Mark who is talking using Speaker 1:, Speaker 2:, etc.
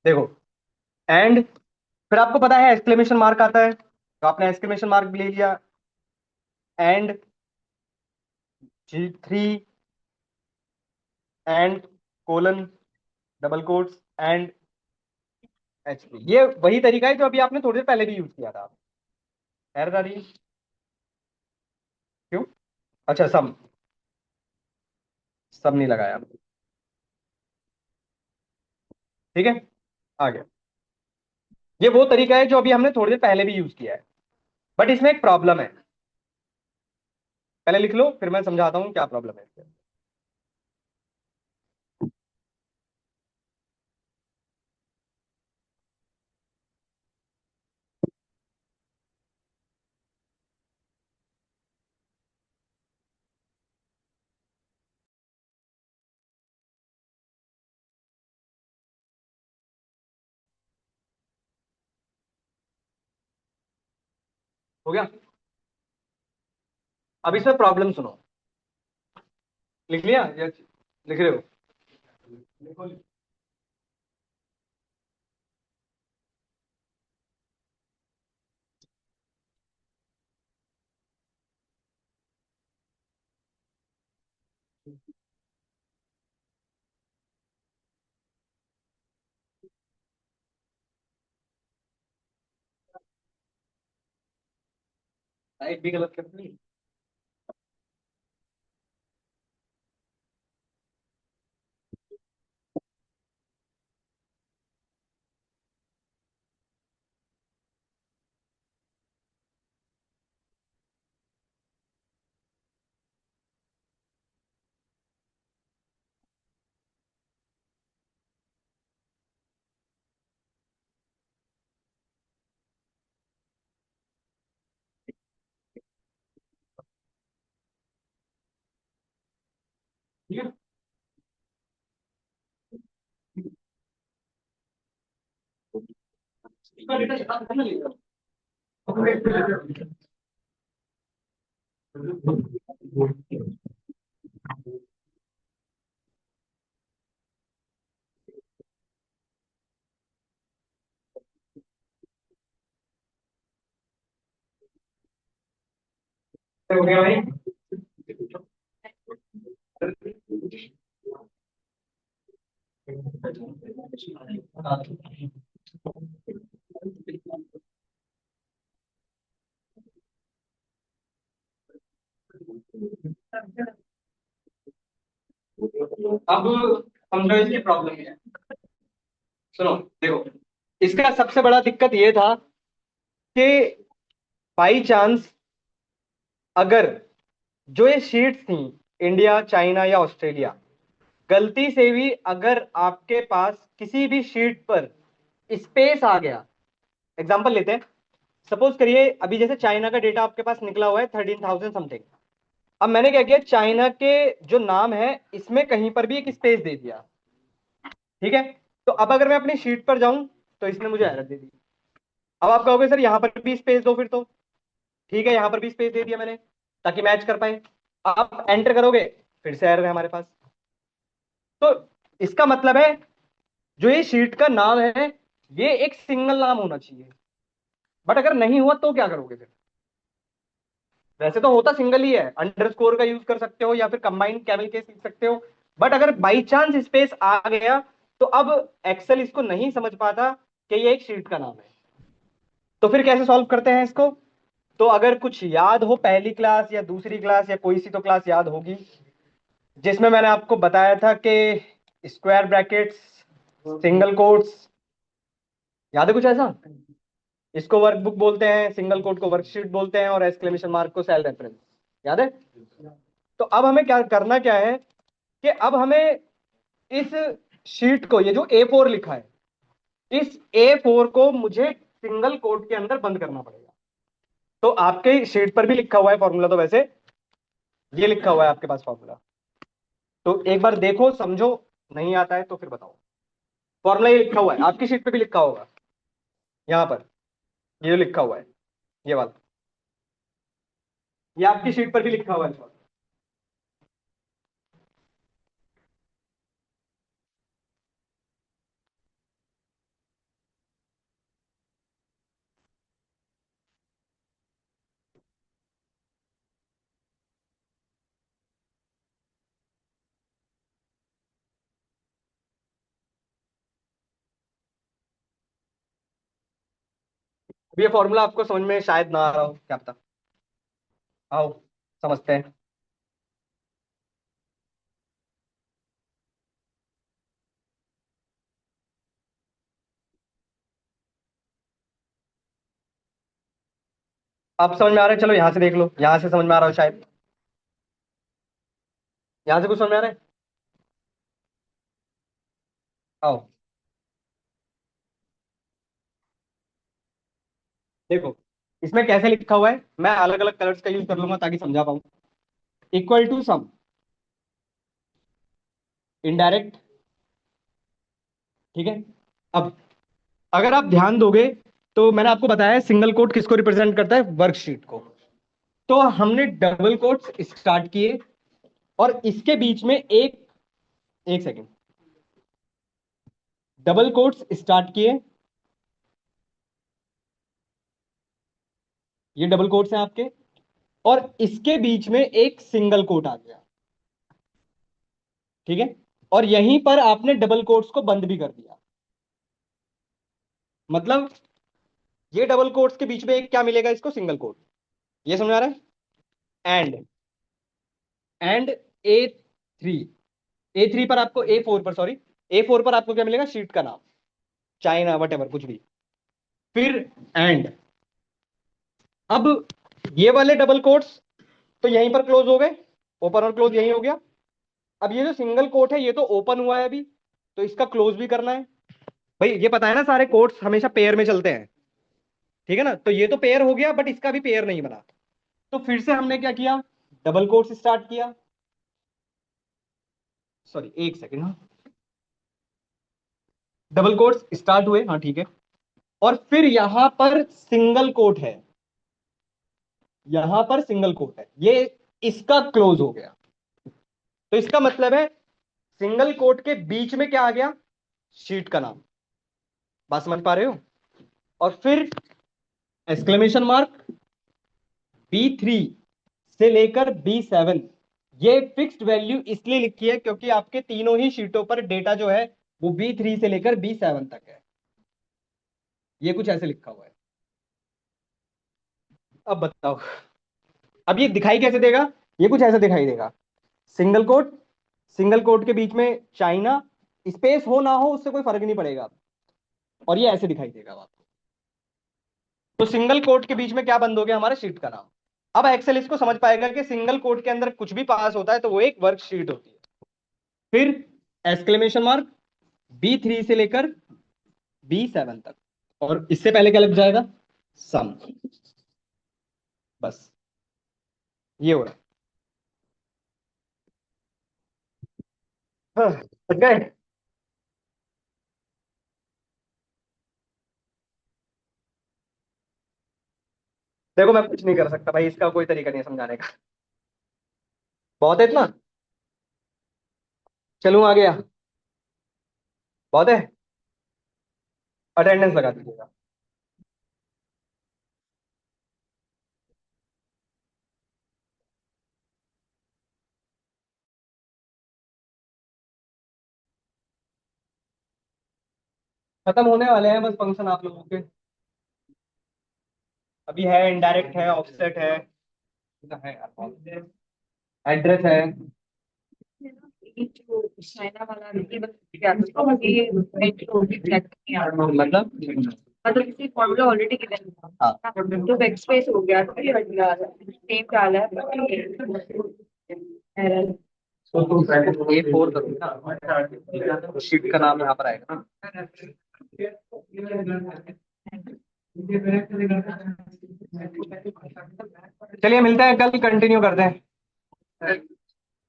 Speaker 1: देखो, एंड फिर आपको पता है एक्सक्लेमेशन मार्क आता है, तो आपने एक्सक्लेमेशन मार्क भी ले लिया। And G3 and colon double quotes and H3, ये वही तरीका है जो अभी आपने थोड़ी देर पहले भी यूज किया था। एरर आ रही है क्यों? अच्छा, सम सम नहीं लगाया। ठीक है, आ गया। ये वो तरीका है जो अभी हमने थोड़ी देर पहले भी यूज किया है, बट इसमें एक प्रॉब्लम है। पहले लिख लो, फिर मैं समझाता हूँ क्या प्रॉब्लम है इसमें। हो गया? अब इसमें प्रॉब्लम सुनो। लिख लिया या लिख रहे हो? एक भी गलत कर दी। ठीक है। इसका डेटा याद करना लेगा। हो गया भाई। अब समझो इसकी प्रॉब्लम है। सुनो, देखो, इसका सबसे बड़ा दिक्कत ये था कि बाई चांस अगर जो ये शीट्स थी, इंडिया चाइना या ऑस्ट्रेलिया, गलती से भी अगर आपके पास किसी भी शीट पर स्पेस आ गया। एग्जांपल लेते हैं, सपोज करिए अभी जैसे चाइना का डेटा आपके पास निकला हुआ है 13,000 समथिंग। अब मैंने क्या किया, चाइना के जो नाम है इसमें कहीं पर भी एक स्पेस दे दिया। ठीक है, तो अब अगर मैं अपनी शीट पर जाऊं तो इसने मुझे एरर दे दी। अब आप कहोगे सर यहां पर भी स्पेस दो फिर तो। ठीक है, यहां पर भी स्पेस दे दिया मैंने ताकि मैच कर पाए। आप एंटर करोगे, फिर से एरर है हमारे पास। तो इसका मतलब है जो ये शीट का नाम है ये एक सिंगल नाम होना चाहिए। बट अगर नहीं हुआ तो क्या करोगे फिर? वैसे तो होता सिंगल ही है, अंडरस्कोर का यूज कर सकते हो या फिर कंबाइंड कैमल केस लिख सकते हो। बट अगर बाई चांस स्पेस आ गया तो अब एक्सेल इसको नहीं समझ पाता कि ये एक शीट का नाम है। तो फिर कैसे सॉल्व करते हैं इसको? तो अगर कुछ याद हो, पहली क्लास या दूसरी क्लास या कोई सी तो क्लास याद होगी जिसमें मैंने आपको बताया था कि स्क्वायर ब्रैकेट्स, सिंगल कोट्स, याद है कुछ ऐसा? इसको वर्कबुक बोलते हैं, सिंगल कोट को वर्कशीट बोलते हैं और एक्सक्लेमेशन मार्क को सेल रेफरेंस। याद है? तो अब हमें क्या करना क्या है कि अब हमें इस शीट को, ये जो A4 लिखा है, इस A4 को मुझे सिंगल कोट के अंदर बंद करना पड़ेगा। तो आपके शीट पर भी लिखा हुआ है फॉर्मूला, तो वैसे ये लिखा हुआ है आपके पास फॉर्मूला। तो एक बार देखो समझो, नहीं आता है तो फिर बताओ। फॉर्मूला ये लिखा हुआ है, आपकी शीट पे भी लिखा होगा, यहां पर ये जो लिखा हुआ है, ये वाला, ये आपकी शीट पर भी लिखा हुआ है। ये फॉर्मूला आपको समझ में शायद ना आ रहा हो, क्या पता। आओ समझते हैं। आप समझ में आ रहा है, चलो यहाँ से देख लो, यहाँ से समझ में आ रहा हो शायद। यहाँ से कुछ समझ में आ रहा है। आओ देखो, इसमें कैसे लिखा हुआ है, मैं अलग अलग कलर्स का यूज कर लूंगा ताकि समझा पाऊँ। Equal to sum, indirect. ठीक है। अब अगर आप ध्यान दोगे तो मैंने आपको बताया सिंगल कोट किसको रिप्रेजेंट करता है, वर्कशीट को। तो हमने डबल कोट्स स्टार्ट किए और इसके बीच में एक सेकेंड, डबल कोट्स स्टार्ट किए। ये डबल कोट्स हैं आपके, और इसके बीच में एक सिंगल कोट आ गया। ठीक है। और यहीं पर आपने डबल कोट्स को बंद भी कर दिया। मतलब ये डबल कोट्स के बीच में एक क्या मिलेगा इसको, सिंगल कोट। ये समझ आ रहा है। एंड A3, A3 पर आपको, A4 पर सॉरी, A4 पर आपको क्या मिलेगा, शीट का नाम, चाइना वट एवर कुछ भी। फिर एंड, अब ये वाले डबल कोट्स तो यहीं पर क्लोज हो गए, ओपन और क्लोज यहीं हो गया। अब ये जो सिंगल कोट है ये तो ओपन हुआ है अभी, तो इसका क्लोज भी करना है। भाई ये पता है ना, सारे कोट्स हमेशा पेयर में चलते हैं। ठीक है ना, तो ये तो पेयर हो गया बट इसका भी पेयर नहीं बना। तो फिर से हमने क्या किया, डबल कोट्स स्टार्ट किया। सॉरी एक सेकेंड, हाँ, डबल कोट्स स्टार्ट हुए, हाँ ठीक है। और फिर यहां पर सिंगल कोट है, यहां पर सिंगल कोट है, ये इसका क्लोज हो गया। तो इसका मतलब है सिंगल कोट के बीच में क्या आ गया, शीट का नाम। बात समझ पा रहे हो। और फिर एक्सक्लेमेशन मार्क, B3 से लेकर B7, ये फिक्स्ड वैल्यू इसलिए लिखी है क्योंकि आपके तीनों ही शीटों पर डेटा जो है वो B3 से लेकर B7 तक है। ये कुछ ऐसे लिखा हुआ है। अब बताओ, अब ये दिखाई कैसे देगा, ये कुछ ऐसे दिखाई देगा, सिंगल कोट, सिंगल कोट के बीच में चाइना, स्पेस हो ना हो उससे कोई फर्क नहीं पड़ेगा, और ये ऐसे दिखाई देगा आपको। तो सिंगल कोट के बीच में क्या बंद हो गया, हमारे शीट का नाम। अब एक्सेल इसको समझ पाएगा कि सिंगल कोट के अंदर कुछ भी पास होता है तो वो एक वर्कशीट होती है। फिर एक्सक्लेमेशन मार्क, B3 से लेकर B7 तक, और इससे पहले क्या लग जाएगा, सम। बस ये हो रहा है। हाँ, समझ गए। देखो मैं कुछ नहीं कर सकता भाई, इसका कोई तरीका नहीं है समझाने का। बहुत है इतना, चलूं आ गया, बहुत है। अटेंडेंस लगा दीजिएगा। खत्म होने वाले हैं बस फंक्शन आप लोगों के। अभी है इनडायरेक्ट है, ऑफसेट है, है एड्रेस है।
Speaker 2: ये जो चाइना वाला ये क्या था ये मेट्रो एग्जैक्ट नहीं आ रहा
Speaker 1: मतलब
Speaker 2: मतलब इसकी फॉर्मूला ऑलरेडी गिवन
Speaker 1: हाँ,
Speaker 2: था तो बैक स्पेस हो गया तो ये हट गया सेम डाला है एरर
Speaker 1: तो तुम A4 करोगे ना, शीट का नाम यहाँ पर आएगा ना। चलिए मिलते हैं कल, कंटिन्यू करते हैं।